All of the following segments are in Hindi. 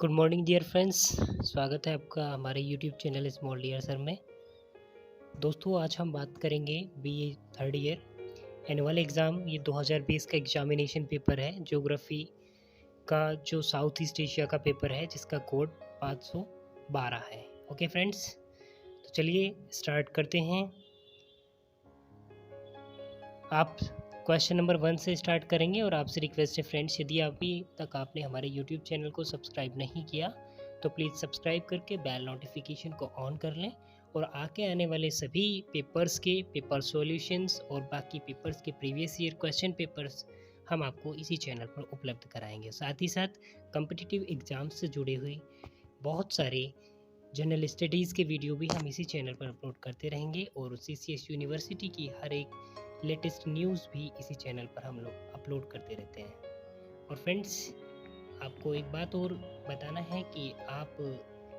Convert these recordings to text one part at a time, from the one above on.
Good morning dear friends. स्वागत है आपका हमारे YouTube channel small dear sir में। दोस्तों आज हम बात करेंगे BA third year annual exam. ये 2020 का एग्जामिनेशन पेपर है, ज्योग्राफी का जो साउथ ईस्ट एशिया का पेपर है जिसका कोड 512 है। ओके फ्रेंड्स, तो चलिए स्टार्ट करते हैं। आप क्वेश्चन नंबर 1 से स्टार्ट करेंगे और आपसे रिक्वेस्ट है फ्रेंड्स, यदि अभी तक आपने हमारे यूट्यूब चैनल को सब्सक्राइब नहीं किया तो प्लीज़ सब्सक्राइब करके बेल नोटिफिकेशन को ऑन कर लें और आके आने वाले सभी पेपर्स के पेपर सॉल्यूशंस और बाकी पेपर्स के प्रीवियस ईयर क्वेश्चन पेपर्स हम आपको इसी चैनल पर उपलब्ध कराएंगे। साथ ही साथ कॉम्पिटिटिव एग्ज़ाम से जुड़े हुए बहुत सारे जनरल स्टडीज़ के वीडियो भी हम इसी चैनल पर अपलोड करते रहेंगे और CCS यूनिवर्सिटी की हर एक लेटेस्ट न्यूज़ भी इसी चैनल पर हम लोग अपलोड करते रहते हैं। और फ्रेंड्स, आपको एक बात और बताना है कि आप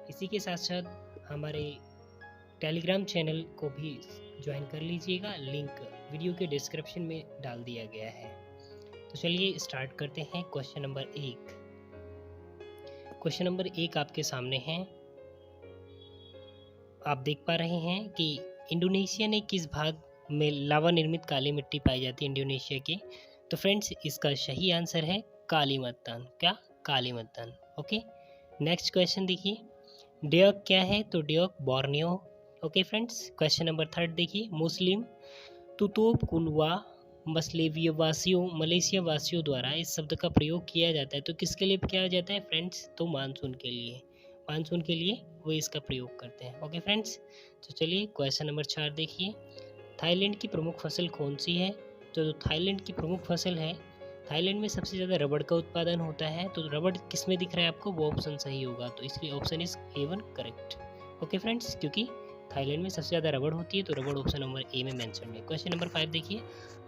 इसी के साथ साथ हमारे टेलीग्राम चैनल को भी ज्वाइन कर लीजिएगा, लिंक वीडियो के डिस्क्रिप्शन में डाल दिया गया है। तो चलिए स्टार्ट करते हैं। क्वेश्चन नंबर 1 आपके सामने है। आप देख पा रहे हैं कि इंडोनेशिया ने किस भाग में लावा निर्मित काली मिट्टी पाई जाती है इंडोनेशिया के। तो फ्रेंड्स, इसका सही आंसर है कालीमतान। क्या? कालीमतान। ओके, नेक्स्ट क्वेश्चन देखिए। ड्योक क्या है? तो ड्योक Borneo. Okay friends, question number 3 देखिए। मुस्लिम तुतोप कुलवा मलेशिया वासियों द्वारा इस शब्द का प्रयोग किया जाता है तो किसके लिए किया जाता है फ्रेंड्स? तो मानसून के लिए वो इसका प्रयोग करते हैं। ओके फ्रेंड्स, तो चलिए क्वेश्चन नंबर 4 देखिए। थाईलैंड की प्रमुख फसल कौन सी है? तो जो थाईलैंड की प्रमुख फसल है, थाईलैंड में सबसे ज़्यादा रबड़ का उत्पादन होता है। तो रबड़ किस में दिख रहा है आपको? वो ऑप्शन सही होगा, तो इसलिए option is A1 correct. Okay friends, क्योंकि थाईलैंड में सबसे ज़्यादा रबड़ होती है तो रबड़ ऑप्शन नंबर ए में मेंशन है। क्वेश्चन नंबर 5 देखिए।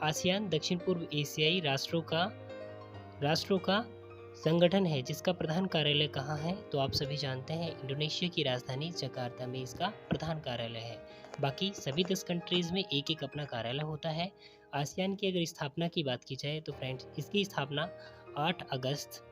आसियान दक्षिण पूर्व एशियाई राष्ट्रों का संगठन है जिसका प्रधान कार्यालय कहाँ है? तो आप सभी जानते हैं इंडोनेशिया की राजधानी जकार्ता में इसका प्रधान कार्यालय है। बाकी सभी 10 कंट्रीज़ में एक एक अपना कार्यालय होता है। आसियान की अगर स्थापना की बात की जाए तो फ्रेंड्स, इसकी स्थापना 8 अगस्त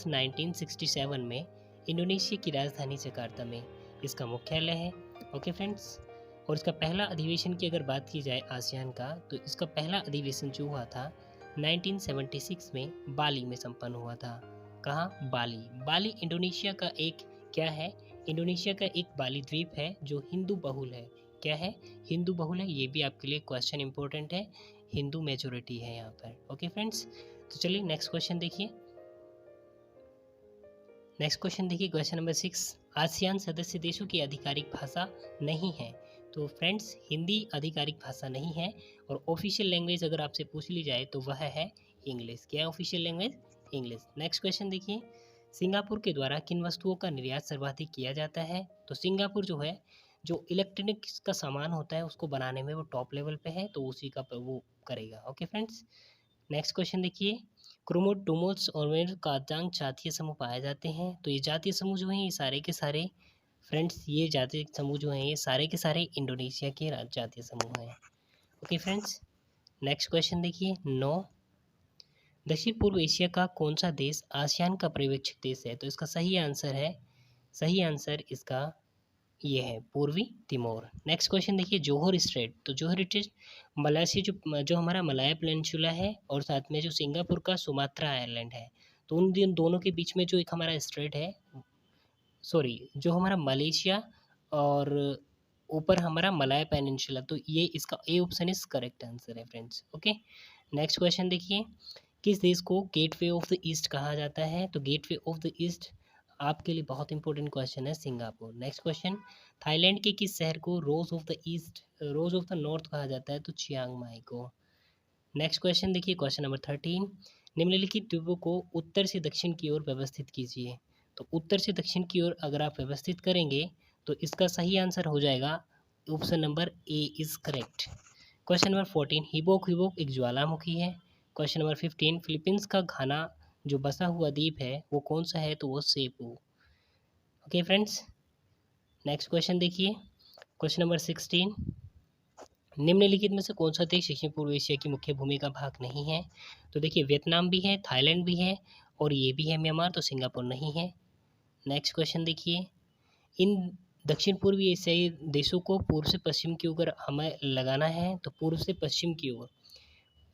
1967 में इंडोनेशिया की राजधानी जकार्ता में इसका मुख्यालय है। ओके फ्रेंड्स, और इसका पहला अधिवेशन की अगर बात की जाए आसियान का, तो इसका पहला अधिवेशन जो हुआ था 1976 में बाली में संपन्न हुआ था। कहाँ? बाली इंडोनेशिया का एक क्या है? इंडोनेशिया का एक बाली द्वीप है जो हिंदू बहुल है। क्या है? हिंदू बहुल है। ये भी आपके लिए क्वेश्चन इंपॉर्टेंट है, हिंदू मेजोरिटी है यहाँ पर। ओके फ्रेंड्स, तो चलिए नेक्स्ट क्वेश्चन देखिए। Question number 6। आसियान सदस्य देशों की आधिकारिक भाषा नहीं है। तो फ्रेंड्स, हिंदी आधिकारिक भाषा नहीं है और ऑफिशियल लैंग्वेज अगर आपसे पूछ ली जाए तो वह है इंग्लिश। क्या है official language? English. Next question देखिए। सिंगापुर के द्वारा किन वस्तुओं का निर्यात सर्वाधिक किया जाता है? तो सिंगापुर जो है, जो इलेक्ट्रॉनिक्स का सामान होता है उसको बनाने में वो टॉप लेवल पे है, तो उसी का वो करेगा। ओके फ्रेंड्स, नेक्स्ट क्वेश्चन देखिए। क्रोमोडोमोस और कांतांग जातीय समूह पाए जाते हैं। तो ये जातीय समूह जो हैं ये सारे के सारे फ्रेंड्स, ये जातीय समूह जो हैं ये सारे के सारे इंडोनेशिया के जातीय समूह हैं। ओके फ्रेंड्स, नेक्स्ट क्वेश्चन देखिए। 9। दक्षिण पूर्व एशिया का कौन सा देश आसियान का पर्यवेक्षक देश है? तो इसका सही आंसर इसका ये है पूर्वी तिमोर। नेक्स्ट क्वेश्चन देखिए। जोहर स्ट्रेट। तो जोहर स्ट्रेट मलायसिया जो हमारा मलाया पेनिनसुला है और साथ में जो सिंगापुर का सुमात्रा आइलैंड है, तो उन दोनों के बीच में जो एक हमारा स्ट्रेट है, जो हमारा मलेशिया और ऊपर हमारा मलाया पेनिनसुला, तो ये इसका A option is correct answer है फ्रेंड्स। ओके, नेक्स्ट क्वेश्चन देखिए। किस देश को गेटवे ऑफ द ईस्ट कहा जाता है? तो गेटवे ऑफ द ईस्ट आपके लिए बहुत इंपॉर्टेंट क्वेश्चन है, सिंगापुर। Next question. थाईलैंड के किस शहर को रोज ऑफ द नॉर्थ कहा जाता है? तो चियांग माई को। नेक्स्ट क्वेश्चन देखिए। Question number 13। निम्नलिखित द्वीपों को उत्तर से दक्षिण की ओर व्यवस्थित कीजिए। तो उत्तर से दक्षिण की ओर अगर आप व्यवस्थित करेंगे तो इसका सही आंसर हो जाएगा option number A is correct. Question number 14। हिबोक एक ज्वालामुखी है। Question number 15। फिलीपींस का घाना जो बसा हुआ द्वीप है वो कौन सा है? तो वो सेपू। ओके फ्रेंड्स, नेक्स्ट क्वेश्चन देखिए। Question number 16। निम्नलिखित में से कौन सा देश दक्षिण पूर्व एशिया की मुख्य भूमि का भाग नहीं है? तो देखिए, वियतनाम भी है, थाईलैंड भी है और ये भी है म्यांमार, तो सिंगापुर नहीं है। नेक्स्ट क्वेश्चन देखिए, इन दक्षिण पूर्वी एशियाई देशों को पूर्व से पश्चिम की ओर हमें लगाना है, तो पूर्व से पश्चिम की ओर,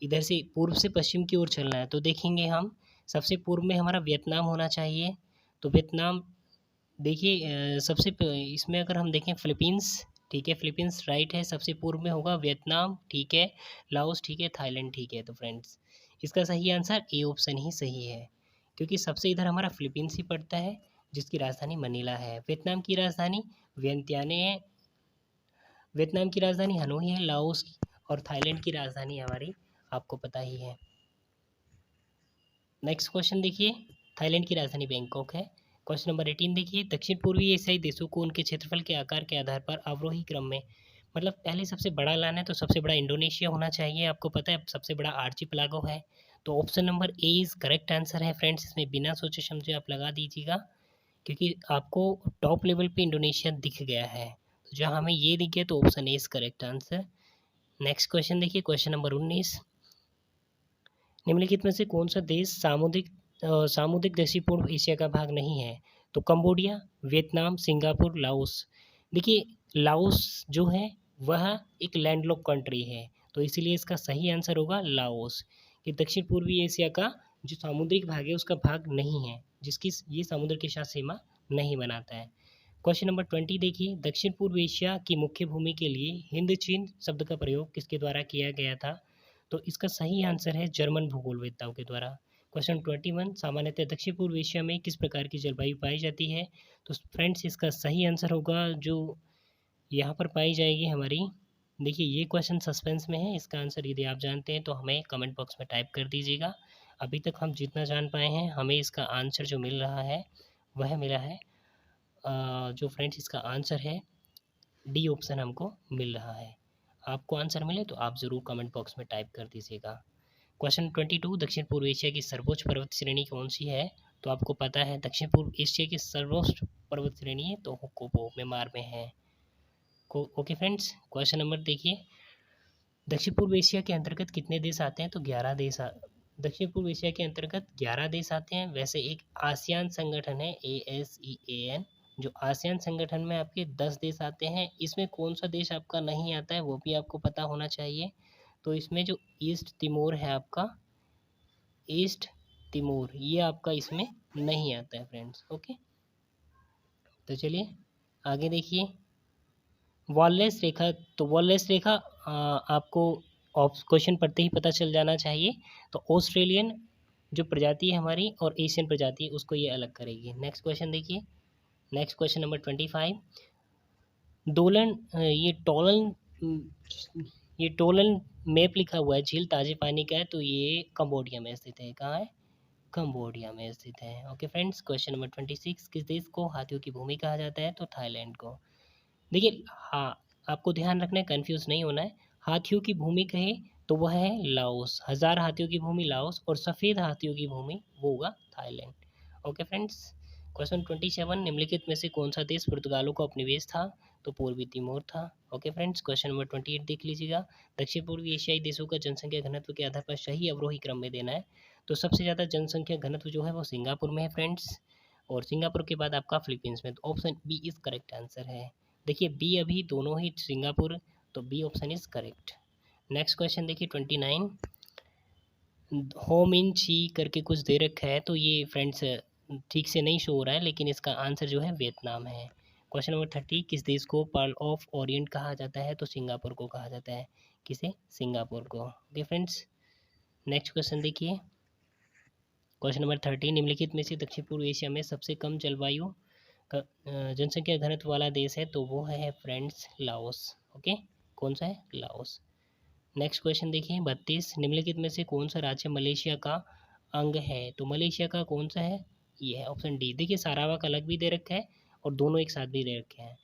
इधर से पूर्व से पश्चिम की ओर चलना है। तो देखेंगे हम सबसे पूर्व में हमारा वियतनाम होना चाहिए। तो वियतनाम देखिए इसमें अगर हम देखें फिलीपींस, ठीक है, फिलीपींस राइट है, सबसे पूर्व में होगा वियतनाम, ठीक है, लाओस ठीक है, थाईलैंड ठीक है। तो फ्रेंड्स इसका सही आंसर ए ऑप्शन ही सही है, क्योंकि सबसे इधर हमारा फिलीपींस ही पड़ता है, जिसकी राजधानी मनीला है। वियतनाम की राजधानी वियंतियाने है, वियतनाम की राजधानी हनोई है, लाओस और थाईलैंड की राजधानी हमारी आपको पता ही है। नेक्स्ट क्वेश्चन देखिए, थाईलैंड की राजधानी बैंकॉक है। क्वेश्चन नंबर 18 देखिए, दक्षिण पूर्वी एशियाई देशों को उनके क्षेत्रफल के आकार के आधार पर अवरोही क्रम में, मतलब पहले सबसे बड़ा लाना है तो सबसे बड़ा इंडोनेशिया होना चाहिए, आपको पता है सबसे बड़ा आर्चिपेलागो है। तो option number A is correct answer है फ्रेंड्स, इसमें बिना सोचे समझे आप लगा दीजिएगा, क्योंकि आपको टॉप लेवल पे इंडोनेशिया दिख गया है, तो जहाँ हमें ये दिख गया तो option A is correct answer. Next question देखिए, क्वेश्चन नंबर 19, निम्नलिखित में से कौन सा देश सामुद्रिक दक्षिण पूर्व एशिया का भाग नहीं है? तो कंबोडिया, वियतनाम, सिंगापुर, लाओस। देखिए लाओस जो है वह एक लैंडलॉक कंट्री है, तो इसीलिए इसका सही आंसर होगा लाओस, कि दक्षिण पूर्वी एशिया का जो सामुद्रिक भाग है उसका भाग नहीं है, जिसकी ये समुद्र के साथ सीमा नहीं बनाता है। क्वेश्चन नंबर 20 देखिए, दक्षिण पूर्व एशिया की मुख्य भूमि के लिए हिंद चीन शब्द का प्रयोग किसके द्वारा किया गया था? तो इसका सही आंसर है जर्मन भूगोलवेत्ताओं के द्वारा। क्वेश्चन 21, सामान्यतः दक्षिण पूर्व एशिया में किस प्रकार की जलवायु पाई जाती है? तो फ्रेंड्स इसका सही आंसर होगा जो यहाँ पर पाई जाएगी हमारी, देखिए ये क्वेश्चन सस्पेंस में है, इसका आंसर यदि आप जानते हैं तो हमें कमेंट बॉक्स में टाइप कर दीजिएगा। अभी तक हम जितना जान पाए हैं हमें इसका आंसर जो मिल रहा है वह मिला है जो फ्रेंड्स इसका आंसर है डी ऑप्शन हमको मिल रहा है। आपको आंसर मिले तो आप ज़रूर कमेंट बॉक्स में टाइप कर दीजिएगा। क्वेश्चन 22, दक्षिण पूर्व एशिया की सर्वोच्च पर्वत श्रेणी कौन सी है? तो आपको पता है दक्षिण पूर्व एशिया की सर्वोच्च पर्वत श्रेणी है तो वो म्यांमार में है। ओके फ्रेंड्स, क्वेश्चन नंबर देखिए, दक्षिण पूर्व एशिया के अंतर्गत कितने देश आते हैं? तो 11 देश दक्षिण पूर्व एशिया के अंतर्गत 11 देश आते हैं। वैसे एक आसियान संगठन है ASEAN, जो आसियान संगठन में आपके 10 देश आते हैं। इसमें कौन सा देश आपका नहीं आता है वो भी आपको पता होना चाहिए। तो इसमें जो ईस्ट तिमोर है आपका, ईस्ट तिमोर, ये आपका इसमें नहीं आता है फ्रेंड्स। ओके, तो चलिए आगे देखिए, वॉलेस रेखा। तो वॉलेस रेखा आपको क्वेश्चन पढ़ते ही पता चल जाना चाहिए। तो ऑस्ट्रेलियन जो प्रजाति है हमारी और एशियन प्रजाति उसको ये अलग करेगी। नेक्स्ट क्वेश्चन देखिए, नेक्स्ट क्वेश्चन नंबर 25, दोलन ये टोलन मैप लिखा हुआ है, झील ताजे पानी का है, तो ये कंबोडिया में स्थित है। कहाँ है? कंबोडिया में स्थित है। ओके फ्रेंड्स, क्वेश्चन नंबर 26, किस देश को हाथियों की भूमि कहा जाता है? तो थाईलैंड को। देखिए हाँ, आपको ध्यान रखना है, कंफ्यूज नहीं होना है। हाथियों की भूमि कहे तो वह है लाओस, 1000 हाथियों की भूमि लाओस, और सफ़ेद हाथियों की भूमि वो होगा थाईलैंड। ओके फ्रेंड्स, क्वेश्चन 27, निम्नलिखित में से कौन सा देश पुर्तगालों का उपनिवेश था? तो पूर्वी तिमोर था। ओके फ्रेंड्स, क्वेश्चन नंबर 28 देख लीजिएगा, दक्षिण पूर्वी एशियाई देशों का जनसंख्या घनत्व के आधार पर सही अवरोही क्रम में देना है। तो सबसे ज़्यादा जनसंख्या घनत्व जो है वो सिंगापुर में है फ्रेंड्स, और सिंगापुर के बाद आपका फिलीपींस में। तो option B is correct answer है। देखिए बी अभी दोनों ही सिंगापुर, तो B option is correct. Next question देखिए 29, होम इन ची करके कुछ दे रखा है, तो ये फ्रेंड्स ठीक से नहीं शो हो रहा है, लेकिन इसका आंसर जो है वियतनाम है। क्वेश्चन नंबर 30, किस देश को पर्ल ऑफ ओरिएंट कहा जाता है? तो सिंगापुर को कहा जाता है। किसे? सिंगापुर को। ओके फ्रेंड्स, नेक्स्ट क्वेश्चन देखिए, क्वेश्चन नंबर 30, निम्नलिखित में से दक्षिण पूर्व एशिया में सबसे कम जलवायु जनसंख्या घनत्व वाला देश है? तो वो है फ्रेंड्स लाओस। ओके, कौन सा है? लाओस। नेक्स्ट क्वेश्चन देखिए 32, निम्नलिखित में से कौन सा राज्य मलेशिया का अंग है? तो मलेशिया का कौन सा है? ये है ऑप्शन डी। देखिए सारावाक अलग भी दे रखा है और दोनों एक साथ भी दे रखे हैं।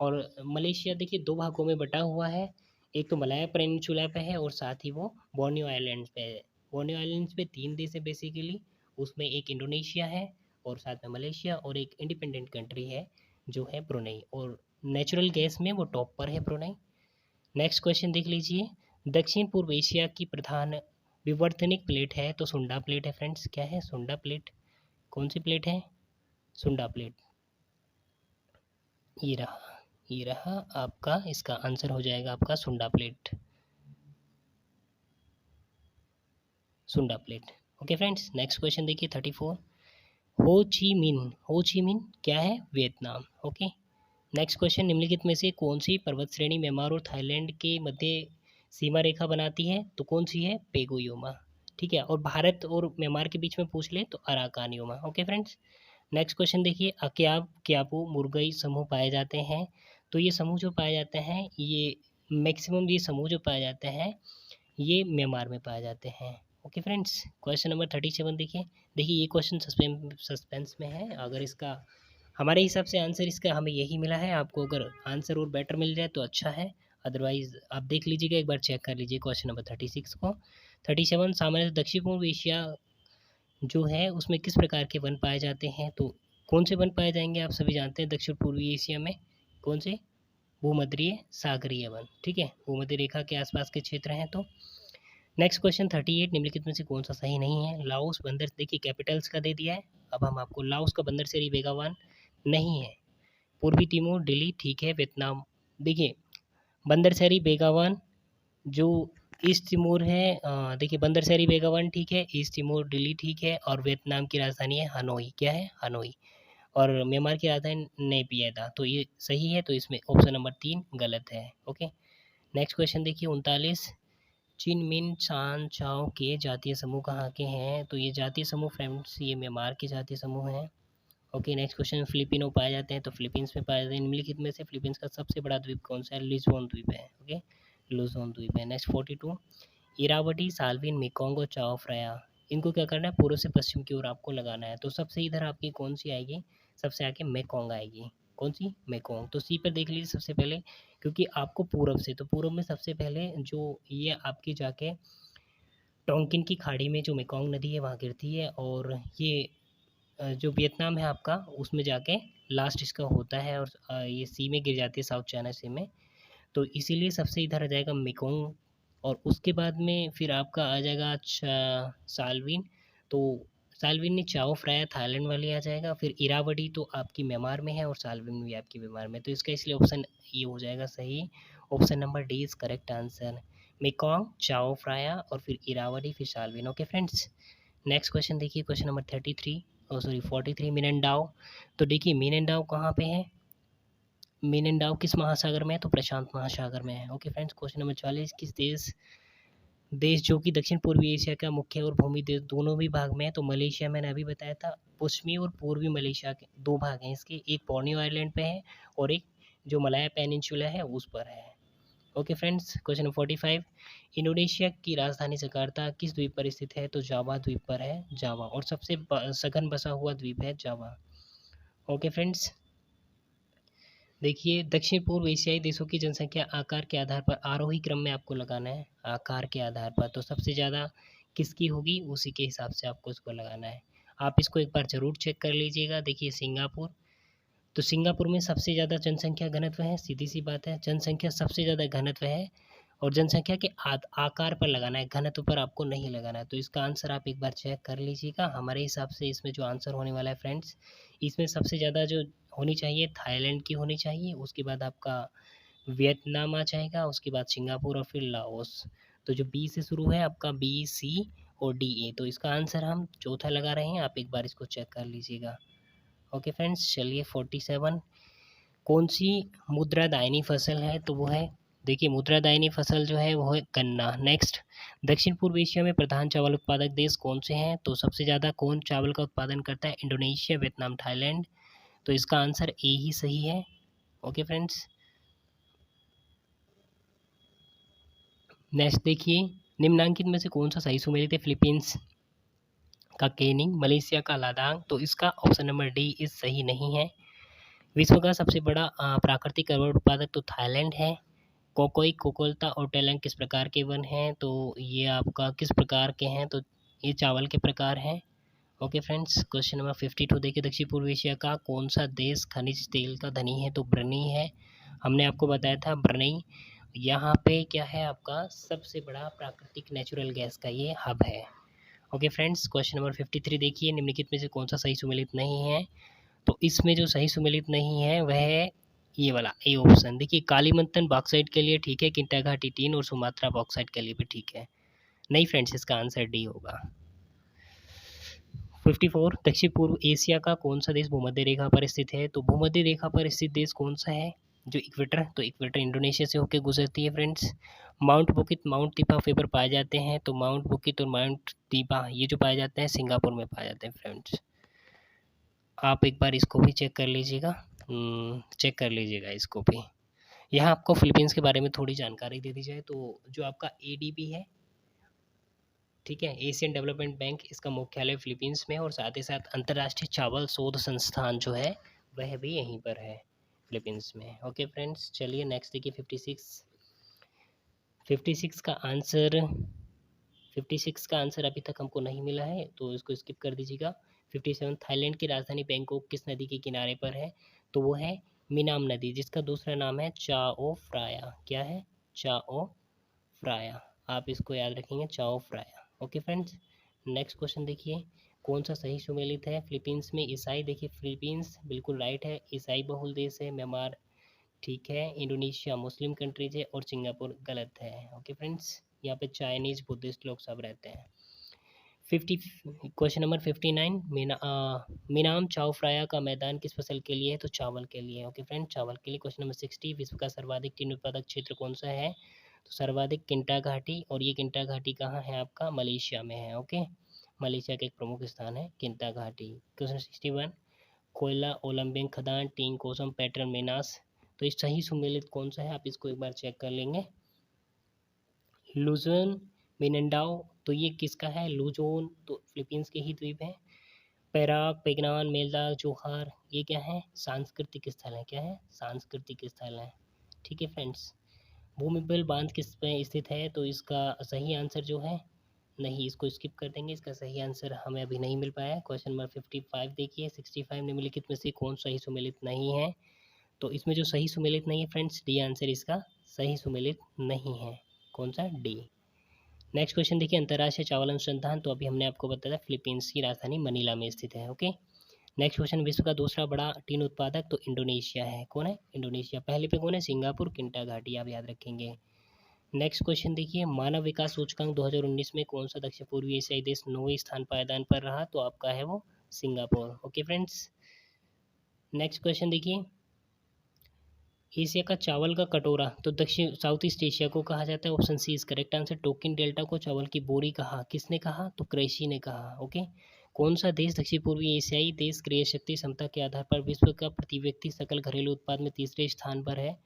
और मलेशिया देखिए दो भागों में बटा हुआ है, एक तो मलाया पेनिनसुला पे है और साथ ही वो बोर्नियो आइलैंड्स पे है। बोर्नियो आइलैंड्स पे 3 देश है बेसिकली, उसमें एक इंडोनेशिया है और साथ में मलेशिया, और एक इंडिपेंडेंट कंट्री है जो है ब्रुनई, और नेचुरल गैस में वो टॉप पर है ब्रुनई। नेक्स्ट क्वेश्चन देख लीजिए, दक्षिण पूर्व एशिया की प्रधान विवर्तनिक प्लेट है? तो सुंडा प्लेट है फ्रेंड्स। क्या है? सुंडा प्लेट। कौन सी प्लेट है? सुंडा प्लेट। ये रहा आपका, इसका आंसर हो जाएगा आपका सुंडा प्लेट। सुंडा plate. Okay friends, next question देखिए 34। हो ची मिन क्या है? वियतनाम। ओके, नेक्स्ट क्वेश्चन, निम्नलिखित में से कौन सी पर्वत श्रेणी म्यांमार और थाईलैंड के मध्य सीमा रेखा बनाती है? तो कौन सी है? पेगोयोमा। ठीक है, और भारत और म्यांमार के बीच में पूछ ले तो अराकानयोमा। ओके फ्रेंड्स, नेक्स्ट क्वेश्चन देखिए, अक्याब क्यापू मुर्गई समूह पाए जाते हैं। तो ये समूह जो पाए जाते हैं, ये मैक्सिमम ये समूह जो पाए जाते हैं ये म्यांमार में पाए जाते हैं। ओके फ्रेंड्स, क्वेश्चन नंबर 37 देखिए। देखिए ये क्वेश्चन सस्पेंस में है, अगर इसका हमारे हिसाब से आंसर इसका हमें यही मिला है। आपको अगर आंसर और बेटर मिल जाए तो अच्छा है, अदरवाइज आप देख लीजिएगा, एक बार चेक कर लीजिए क्वेश्चन नंबर 36 को। 37, सामान्य दक्षिण पूर्व एशिया जो है उसमें किस प्रकार के वन पाए जाते हैं? तो कौन से वन पाए जाएंगे? आप सभी जानते हैं दक्षिण पूर्वी एशिया में कौन से? भूमध्य सागरीय वन। ठीक है, भूमध्य रेखा के आसपास के क्षेत्र हैं। तो नेक्स्ट क्वेश्चन 38, निम्नलिखित में से कौन सा सही नहीं है? लाओस बंदर, देखिए कैपिटल्स का दे दिया है। अब हम आपको लाओस का बंदर सेरी बेगावान नहीं है। पूर्वी तिमोर दिल्ली ठीक है। वियतनाम, देखिए बंदर सेरी बेगावान जो ईस्ट तिमोर है, देखिए बंदर सेरी बेगावान ठीक है, ईस्ट तिमोर दिल्ली ठीक है, और वियतनाम की राजधानी है हनोई। क्या है? हनोई। और म्यांमार की राजधानी नेपियदा। तो ये सही है, तो इसमें ऑप्शन नंबर 3 गलत है। ओके, नेक्स्ट क्वेश्चन देखिए 39, चिन मिन चान चाओ के जातीय समूह कहाँ के हैं? तो ये जातीय समूह फ्रेंड्स ये म्यांमार के जातीय समूह हैं। ओके, नेक्स्ट क्वेश्चन, फिलिपिनो पाए जाते हैं, तो फिलीपींस में पाए जाते हैं। निम्नलिखित में से फिलीपींस का सबसे बड़ा द्वीप कौन सा है? लुजोन द्वीप है। ओके, लुजोन द्वीप है। नेक्स्ट 42, इरावटी, साल्विन, मेकोंग और चाओ फ्राया, इनको क्या करना है? पूर्व से पश्चिम की ओर आपको लगाना है। तो सबसे इधर आपकी कौन सी आएगी? सबसे आगे मेकोंग आएगी। कौन सी? मेकोंग। तो सी पर देख लीजिए सबसे पहले, क्योंकि आपको पूर्व से, तो पूर्व में सबसे पहले जो ये आपकी जाके टोंकिन की खाड़ी में जो मेकोंग नदी है वहाँ गिरती है, और ये जो वियतनाम है आपका उसमें जाके लास्ट इसका होता है, और ये सी में गिर जाती है, साउथ चाइना सी में। तो इसीलिए सबसे इधर आ जाएगा मेकोंग, और उसके बाद में फिर आपका आ जाएगा साल्विन। तो साल्विन ने चाओ फ्राया थाईलैंड वाली आ जाएगा, फिर इरावदी तो आपकी म्यांमार में है, और साल्विन भी आपकी म्यांमार में। तो इसका इसलिए ऑप्शन ये हो जाएगा सही। Option number D is correct answer. Mekong, चाओ फ्राया, और फिर इरावदी, फिर Salvin. Okay friends, next question देखिए, क्वेश्चन नंबर 33, 43, मिननडाओ। तो देखिए मिननडाओ कहाँ पे है? मिननडाओ किस महासागर में है? तो प्रशांत महासागर में है। ओके फ्रेंड्स, क्वेश्चन नंबर 44, किस देश जो कि दक्षिण पूर्वी एशिया का मुख्य और भूमि देश दोनों भी भाग में है? तो मलेशिया, मैंने अभी बताया था, पश्चिमी और पूर्वी मलेशिया के दो भाग हैं इसके, एक बोर्नियो आइलैंड पे है और एक जो मलाया पेनिनसुला है उस पर है। Okay friends, question number 45, Indonesia की राजधानी जकार्ता किस द्वीप पर स्थित है? तो जावा द्वीप पर है, जावा, और सबसे सघन बसा हुआ द्वीप है जावा। ओके फ्रेंड्स, देखिए दक्षिण पूर्व एशियाई देशों की जनसंख्या आकार के आधार पर आरोही क्रम में आपको लगाना है, आकार के आधार पर। तो सबसे ज़्यादा किसकी होगी उसी के हिसाब से आपको इसको लगाना है। आप इसको एक बार ज़रूर चेक कर लीजिएगा। देखिए सिंगापुर, तो सिंगापुर में सबसे ज़्यादा जनसंख्या घनत्व है, सीधी सी बात है, जनसंख्या सबसे ज़्यादा घनत्व है, और जनसंख्या के आकार पर लगाना है, घनत्व पर आपको नहीं लगाना है। तो इसका आंसर आप एक बार चेक कर लीजिएगा। हमारे हिसाब से इसमें जो आंसर होने वाला है फ्रेंड्स, इसमें सबसे ज़्यादा जो होनी चाहिए थाईलैंड की होनी चाहिए, उसके बाद आपका वियतनाम आ जाएगा, उसके बाद सिंगापुर, और फिर लाओस। तो जो बी से शुरू है आपका, बी, सी और डी, ए, तो इसका आंसर हम चौथा लगा रहे हैं। आप एक बार इसको चेक कर लीजिएगा। ओके फ्रेंड्स, चलिए 47, कौन सी मुद्रादायनी फसल है? तो वो है, देखिए मुद्रादायनी फसल जो है वो है गन्ना। नेक्स्ट, दक्षिण पूर्व एशिया में प्रधान चावल उत्पादक देश कौन से हैं? तो सबसे ज़्यादा कौन चावल का उत्पादन करता है? Indonesia, Vietnam, Thailand. तो इसका आंसर ए ही सही है। ओके फ्रेंड्स, नेक्स्ट देखिए, निम्नांकित में से कौन सा सही सुमेलित है? फिलीपींस का केनिंग, मलेशिया का लादांग। तो इसका ऑप्शन नंबर डी इस सही नहीं है। विश्व का सबसे बड़ा प्राकृतिक रबर उत्पादक तो थाईलैंड है। कोकोई, कोकोल्ता और टेलंग किस प्रकार के वन हैं? तो ये आपका किस प्रकार के हैं? तो ये चावल के प्रकार हैं। ओके फ्रेंड्स, क्वेश्चन नंबर 52 देखिए, दक्षिण पूर्व एशिया का कौन सा देश खनिज तेल का धनी है? तो ब्रनई है। हमने आपको बताया था ब्रनई यहाँ पे क्या है आपका सबसे बड़ा प्राकृतिक नेचुरल गैस का ये हब है। ओके फ्रेंड्स, क्वेश्चन नंबर 53 देखिए, निम्नलिखित में से कौन सा सही सुमेलित नहीं है। तो इसमें जो सही सुमेलित नहीं है वह है ये वाला ए ऑप्शन। देखिए, कालीमंथन बॉक्साइट के लिए ठीक है, किंटा घाटी 3 और सुमात्रा बॉक्साइट के लिए भी ठीक है। नहीं फ्रेंड्स, इसका आंसर डी होगा। 54, दक्षिण पूर्व एशिया का कौन सा देश भूमध्य रेखा पर स्थित है। तो भूमध्य रेखा पर स्थित देश कौन सा है जो इक्वेटर, तो इक्वेटर इंडोनेशिया से होकर गुजरती है फ्रेंड्स। माउंट बुकित, माउंट दीपा फेबर पाए जाते हैं, तो माउंट बुकित और माउंट दीपा ये जो पाए जाते हैं सिंगापुर में पाए जाते हैं फ्रेंड्स। आप एक बार इसको भी चेक कर लीजिएगा, चेक कर लीजिएगा इसको भी। यहाँ आपको फिलीपींस के बारे में थोड़ी जानकारी दे दी जाए तो जो आपका एडीबी है, ठीक है, एशियन डेवलपमेंट बैंक, इसका मुख्यालय फिलीपींस में है और साथ ही साथ अंतर्राष्ट्रीय चावल शोध संस्थान जो है वह भी यहीं पर है फिलीपींस में। ओके फ्रेंड्स, चलिए नेक्स्ट देखिए 56। 56 का आंसर 56 का आंसर अभी तक हमको नहीं मिला है तो इसको स्किप कर दीजिएगा। 57, थाईलैंड की राजधानी बैंकॉक किस नदी के किनारे पर है। तो वो है मिनाम नदी, जिसका दूसरा नाम है चाओ फ्राया। क्या है? चाओ फ्राया। आप इसको याद रखेंगे, चाओ Phraya. Okay friends, next question देखिए, कौन सा सही सुमेलित है। फिलीपींस में ईसाई, देखिए फिलीपींस बिल्कुल राइट है, ईसाई बहुल देश है। म्यांमार ठीक है, इंडोनेशिया मुस्लिम कंट्रीज है और सिंगापुर गलत है। ओके फ्रेंड्स, यहाँ पे चाइनीज बुद्धिस्ट लोग सब रहते हैं। 50, क्वेश्चन नंबर 59, मिनाम चाओ फ्राया का मैदान किस फसल के लिए है। तो चावल के लिए। ओके फ्रेंड, चावल के लिए। क्वेश्चन नंबर 60, विश्व का सर्वाधिक टीन उत्पादक क्षेत्र कौन सा है। तो सर्वाधिक किंटा घाटी, और ये किंटा घाटी कहाँ है आपका, मलेशिया में है। ओके, मलेशिया का एक प्रमुख स्थान है किंटा घाटी। क्वेश्चन 61, कोयला ओलंबिक खदान टीन कोसम पैटर्न मेनास। तो इस सही सुमेलित कौन सा है, आप इसको एक बार चेक कर लेंगे। लुजोन मिनंडाओ, तो ये किसका है, लुजोन, तो फिलीपींस के ही द्वीप है। पैराक, पेगनान, मेलदार, जोहार, ये क्या है, सांस्कृतिक स्थल है। क्या है, सांस्कृतिक स्थल है। ठीक है फ्रेंड्स, भूमिबल बांध किस पे स्थित है। तो इसका सही आंसर जो है, नहीं, इसको स्किप कर देंगे, इसका सही आंसर हमें अभी नहीं मिल पाया है। क्वेश्चन नंबर 55 देखिए, 65, निम्नलिखित में से कौन सही सुमेलित नहीं है। तो इसमें जो सही सुमेलित नहीं है फ्रेंड्स, डी आंसर इसका सही सुमेलित नहीं है। कौन सा, डी। नेक्स्ट क्वेश्चन देखिए, अंतर्राष्ट्रीय चावल अनुसंधान, तो अभी हमने आपको बताया फिलीपींस की राजधानी मनीला में स्थित है। ओके, नेक्स्ट क्वेश्चन, विश्व का दूसरा बड़ा टीन उत्पादक, तो इंडोनेशिया है। कौन है, इंडोनेशिया। पहले पे कौन है, सिंगापुर, किंटा घाटी, आप याद रखेंगे। नेक्स्ट क्वेश्चन देखिए, मानव विकास सूचकांक 2019 में कौन सा दक्षिण पूर्वी एशियाई देश 9वें स्थान पायदान पर रहा। तो आपका है वो Singapore. Okay friends, next question देखिए, एशिया का चावल का कटोरा, तो दक्षिण साउथ ईस्ट एशिया को कहा जाता है। Option C is correct answer. Tonkin delta को चावल की बोरी कहा, किसने कहा, तो क्रेशी ने कहा। ओके, कौन सा देश दक्षिण पूर्वी एशियाई देश क्रय शक्ति क्षमता के आधार पर विश्व का प्रति व्यक्ति सकल घरेलू उत्पाद में तीसरे स्थान पर है।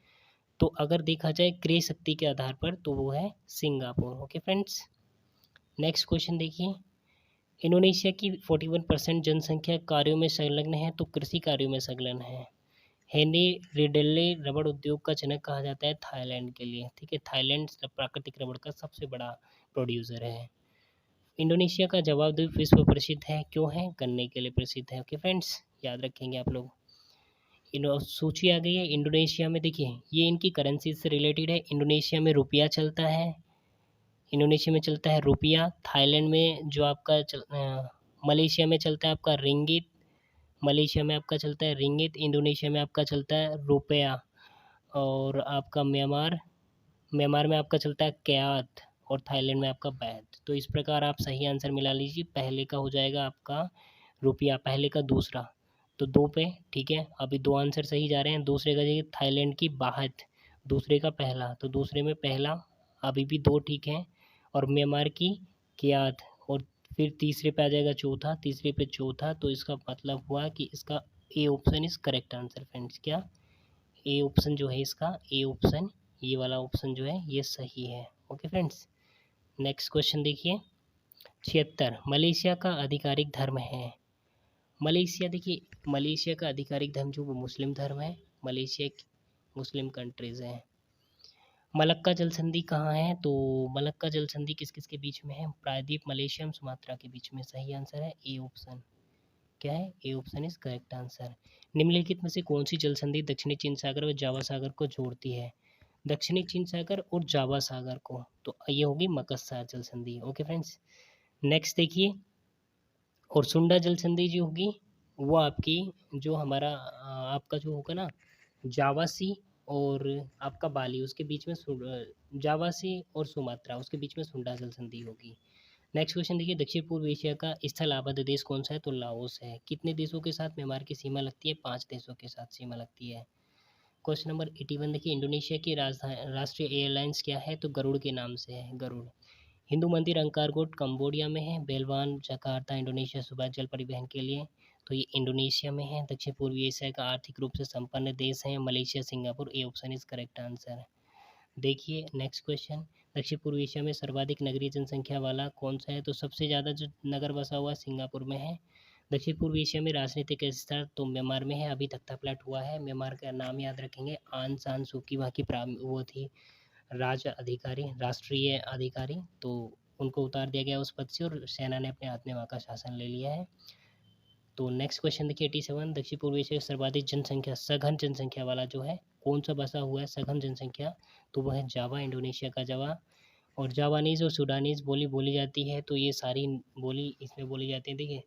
तो अगर देखा जाए क्रय शक्ति के आधार पर तो वो है Singapore. Okay friends, next question देखिए, इंडोनेशिया की 41% जनसंख्या कार्यों में संलग्न है, तो कृषि कार्यों में संलग्न है। हेनरी रिडेले रबड़ उद्योग का जनक कहा जाता है थाईलैंड के लिए। ठीक है, थाईलैंड प्राकृतिक रबड़ का सबसे बड़ा प्रोड्यूसर है। इंडोनेशिया का जवाब द्वीप विश्व प्रसिद्ध है, क्यों है, गन्ने के लिए प्रसिद्ध है। ओके फ्रेंड्स, याद रखेंगे आप लोग। सूची आ गई है इंडोनेशिया में, देखिए ये इनकी करेंसी से रिलेटेड है। इंडोनेशिया में रुपया चलता है, इंडोनेशिया में चलता है रुपया। थाईलैंड में जो आपका मलेशिया में चलता है आपका रिंगित, मलेशिया में आपका चलता है रिंगित, इंडोनेशिया में आपका चलता है रुपया, और आपका म्यांमार म्यांमार में आपका चलता है क्यात, और थाईलैंड में आपका बैत। तो इस प्रकार आप सही आंसर मिला लीजिए। पहले का हो जाएगा आपका रुपया, पहले का दूसरा, तो दो पे। ठीक है, अभी दो आंसर सही जा रहे हैं। दूसरे का देखिए थाईलैंड की बाहत, दूसरे का पहला, तो दूसरे में पहला, अभी भी दो ठीक है। और म्यांमार की क्यात, और फिर तीसरे पे आ जाएगा चौथा, तीसरे पे चौथा। तो इसका मतलब हुआ कि इसका A option is correct answer friends. क्या, ए ऑप्शन जो है इसका, ए ऑप्शन, ये वाला ऑप्शन जो है ये सही है। ओके फ्रेंड्स, नेक्स्ट क्वेश्चन देखिए, 76, मलेशिया का आधिकारिक धर्म है। मलेशिया, देखिए मलेशिया का आधिकारिक धर्म जो वो मुस्लिम धर्म है। मलेशिया एक मुस्लिम कंट्रीज है। मलक्का जल संधि कहाँ है, तो मलक्का जल संधि किस किस के बीच में है, प्रायद्वीप, मलेशियम, सुमात्रा के बीच में। सही आंसर है ए ऑप्शन। क्या है, A option is correct answer. निम्नलिखित में से कौन सी जल संधि दक्षिणी चीन सागर व जावा सागर को जोड़ती है। दक्षिणी चीन सागर और जावा सागर को, तो ये होगी मकस्सा जल संधि। ओके फ्रेंड्स, नेक्स्ट देखिए, और सुंडा जल संधि जो होगी वो आपकी जो हमारा आपका जो होगा ना जावासी और आपका बाली उसके बीच में जावासी और सुमात्रा उसके बीच में सुंडा जल संधि होगी। नेक्स्ट क्वेश्चन देखिए, दक्षिण पूर्व एशिया का स्थल आबद्ध देश कौन सा है? तो लाओस है। कितने देशों के साथ म्यांमार की सीमा लगती है? 5 देशों के साथ सीमा लगती है। क्वेश्चन नंबर 81 देखिए, इंडोनेशिया की राजधानी राष्ट्रीय एयरलाइंस क्या है? तो गरुड़ के नाम से है, गरुड़। हिंदू मंदिर अंकारकोट कंबोडिया में है। बेलवान जकार्ता इंडोनेशिया सुबह जल परिवहन के लिए, तो ये इंडोनेशिया में है। दक्षिण पूर्वी एशिया का आर्थिक रूप से संपन्न देश है Malaysia Singapore. A option is correct answer. देखिए नेक्स्ट क्वेश्चन, दक्षिण पूर्व एशिया में सर्वाधिक नगरीय जनसंख्या वाला कौन सा है? तो सबसे ज़्यादा जो नगर बसा हुआ सिंगापुर में है। दक्षिण पूर्व एशिया में राजनीतिक स्तर तो म्यांमार में है, अभी तख्ता पलट हुआ है। म्यांमार का नाम याद रखेंगे, आन सान सूकी वहाँ की वो थी राज अधिकारी, राष्ट्रीय अधिकारी, तो उनको उतार दिया गया उस पद से और सेना ने अपने हाथ में वहाँ का शासन ले लिया है। तो नेक्स्ट क्वेश्चन देखिए 87, दक्षिण पूर्व एशिया सर्वाधिक जनसंख्या सघन जनसंख्या वाला जो है कौन सा बसा हुआ है सघन जनसंख्या? तो वह है जावा, इंडोनेशिया का जावा। और जावानीज और सूडानीज बोली बोली जाती है, तो ये सारी बोली इसमें बोली जाती है। देखिए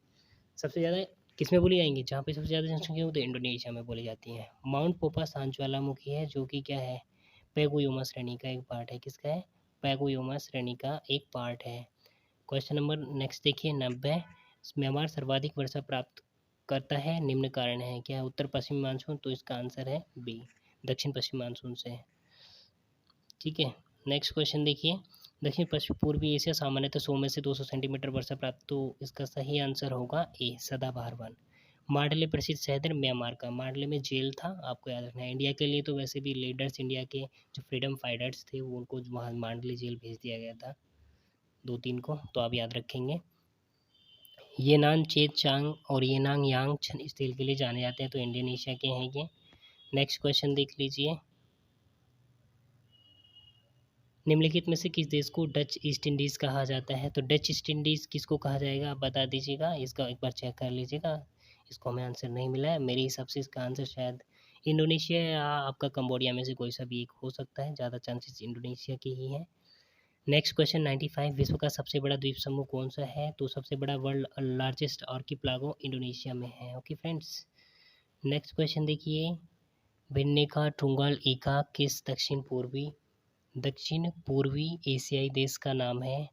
सबसे ज़्यादा किस में बोली जाएंगी? जहाँ पे सबसे ज़्यादा जनसंख्या हो तो इंडोनेशिया में बोली जाती है। माउंट पोपा शांत ज्वालामुखी है जो कि क्या है? पैगोयोमा श्रेणी का एक पार्ट है। किसका है? पैगोयोमा श्रेणी का एक पार्ट है। क्वेश्चन नंबर नेक्स्ट देखिए 90, म्यांमार सर्वाधिक वर्षा प्राप्त करता है निम्न कारण है क्या? उत्तर पश्चिमी मानसून, तो इसका आंसर है बी, दक्षिण पश्चिमी मानसून से। ठीक है, नेक्स्ट क्वेश्चन देखिए, दक्षिण पश्चिम पूर्वी एशिया सामान्यतः 100 में से 200 सेंटीमीटर वर्षा प्राप्त, तो इसका सही आंसर होगा ए, सदाबहार वन। मांडले प्रसिद्ध शहर म्यांमार का, मांडले में जेल था, आपको याद रखना है। इंडिया के लिए तो वैसे भी लीडर्स इंडिया के जो फ्रीडम फाइटर्स थे वो उनको वहाँ मांडले जेल भेज दिया गया था 2-3 को, तो आप याद रखेंगे। येनान चेत चांग और येनांग यांग स्टील के लिए जाने जाते हैं, तो इंडोनेशिया के हैं ये। नेक्स्ट क्वेश्चन देख लीजिए, निम्नलिखित में से किस देश को डच ईस्ट इंडीज़ कहा जाता है? तो डच ईस्ट इंडीज़ किसको कहा जाएगा आप बता दीजिएगा, इसका एक बार चेक कर लीजिएगा। इसको हमें आंसर नहीं मिला है, मेरे हिसाब से इसका आंसर शायद इंडोनेशिया या आपका कंबोडिया में से कोई सा भी एक हो सकता है, ज़्यादा चांसेस इंडोनेशिया के ही हैं। नेक्स्ट क्वेश्चन 95, विश्व का सबसे बड़ा द्वीप समूह कौन सा है? तो सबसे बड़ा वर्ल्ड लार्जेस्ट आर्किपेलागो इंडोनेशिया में है। ओके फ्रेंड्स, नेक्स्ट क्वेश्चन देखिए, भिन्नेका टुंगल इका किस दक्षिण पूर्वी एशियाई देश का नाम है?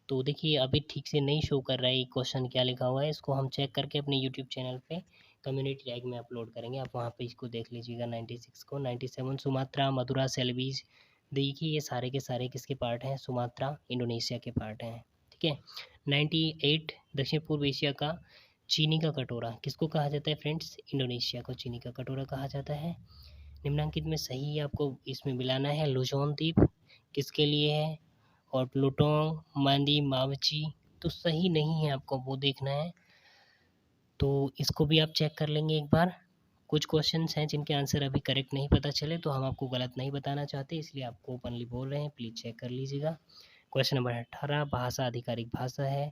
तो देखिए अभी ठीक से नहीं शो कर रहा है ये क्वेश्चन क्या लिखा हुआ है, इसको हम चेक करके अपने यूट्यूब चैनल पे कम्युनिटी टैग में अपलोड करेंगे, आप वहाँ पे इसको देख लीजिएगा। 96 को 97 सुमात्रा मदुरा सेल्वीज, देखिए ये सारे के सारे किसके पार्ट हैं? सुमात्रा इंडोनेशिया के पार्ट हैं। ठीक है, 98 दक्षिण पूर्व एशिया का चीनी का कटोरा किसको कहा जाता है फ्रेंड्स? इंडोनेशिया को चीनी का कटोरा कहा जाता है। निम्नलिखित में सही आपको इसमें मिलाना है, लुजोन द्वीप किसके लिए है? और प्लूटोंग मांदी मावची, तो सही नहीं है, आपको वो देखना है, तो इसको भी आप चेक कर लेंगे एक बार। कुछ क्वेश्चंस हैं जिनके आंसर अभी करेक्ट नहीं पता चले, तो हम आपको गलत नहीं बताना चाहते, इसलिए आपको ओपनली बोल रहे हैं, प्लीज़ चेक कर लीजिएगा। क्वेश्चन नंबर 18, भाषा आधिकारिक भाषा है,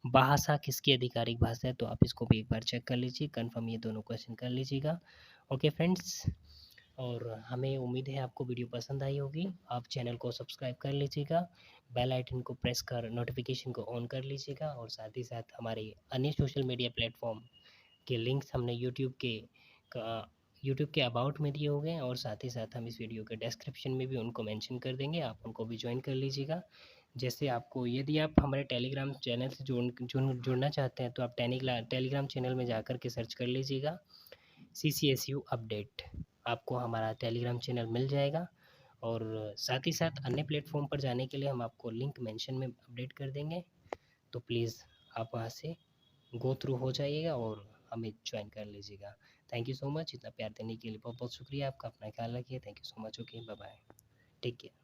भाषा किसकी आधिकारिक भाषा है? तो आप इसको भी एक बार चेक कर लीजिए, कंफर्म ये दोनों क्वेश्चन कर लीजिएगा। ओके फ्रेंड्स, और हमें उम्मीद है आपको वीडियो पसंद आई होगी। आप चैनल को सब्सक्राइब कर लीजिएगा, बेल आइकन को प्रेस कर नोटिफिकेशन को ऑन कर लीजिएगा, और साथ ही साथ हमारे अन्य सोशल मीडिया प्लेटफॉर्म के लिंक्स हमने यूट्यूब के अबाउट में दिए हो गए, और साथ ही साथ हम इस वीडियो के डिस्क्रिप्शन में भी उनको मेंशन कर देंगे, आप उनको भी ज्वाइन कर लीजिएगा। जैसे आपको यदि आप हमारे टेलीग्राम चैनल से जुड़ना चाहते हैं, तो आप टेलीग्राम चैनल में जाकर के सर्च कर लीजिएगा CCSU अपडेट, आपको हमारा टेलीग्राम चैनल मिल जाएगा। और साथ ही साथ अन्य प्लेटफॉर्म पर जाने के लिए हम आपको लिंक मेंशन में अपडेट कर देंगे, तो प्लीज़ आप वहाँ से गो थ्रू हो जाइएगा और हमें ज्वाइन कर लीजिएगा। थैंक यू सो मच, इतना प्यार देने के लिए बहुत बहुत शुक्रिया आपका। अपना ख्याल रखिए। Thank you so much. Okay, bye bye, take care.